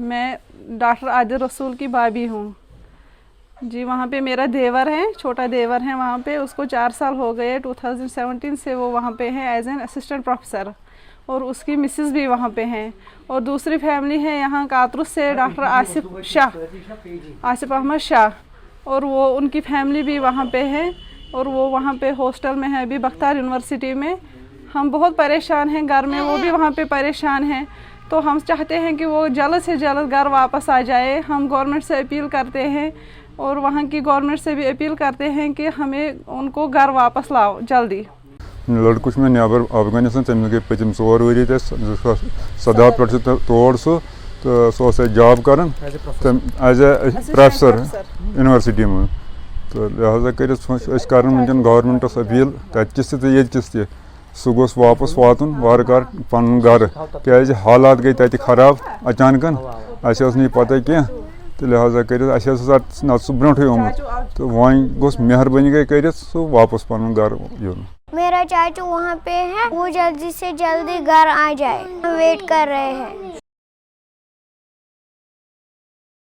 मैं डॉक्टर आदिल रसूल की भाभी हूँ जी। वहाँ पे मेरा देवर है, छोटा देवर है वहाँ पे, उसको 4 साल हो गए, 2017 से वो वहाँ पे है एज एन असिस्टेंट प्रोफेसर, और उसकी मिसेस भी वहाँ पे हैं। और दूसरी फैमिली है यहाँ कातरुस से डॉक्टर आसिफ अहमद शाह, और वो उनकी फैमिली भी वहाँ पे है, और वो वहाँ पे हॉस्टल में है अभी बख्तार यूनिवर्सिटी में। हम बहुत परेशान हैं घर में, वो भी वहाँ पे परेशान हैं। तो हम चाहते हैं कि वो जल्द से जल्द घर वापस आ जाए। हम गवर्नमेंट से अपील करते हैं और वहाँ की गवर्नमेंट से भी अपील करते हैं कि हमें उनको घर वापस लाओ जल्दी। लड़का मे नबर अफगानिस्तान तमिस गई पतिम 4 वरी 17 पे तोड़ सह तो सह जॉब कर एज ए प्रोफेसर यूनिवर्सिटी में। तो लिहाजा कर गवर्नमेंटस अपील तत्किस तस सह गोस वापस वातन वारकार पन घर क्या हालात गई तत खराब अचानक नहीं पता क्या। तो लिहाजा कर नत सह ब्रोटे आमुत तो वह गोस मेहरबानी गई कर सह वापस पन घर यून। मेरा चाचू वहाँ पे है, वो जल्दी से जल्दी घर आ जाए, हम वेट कर रहे हैं।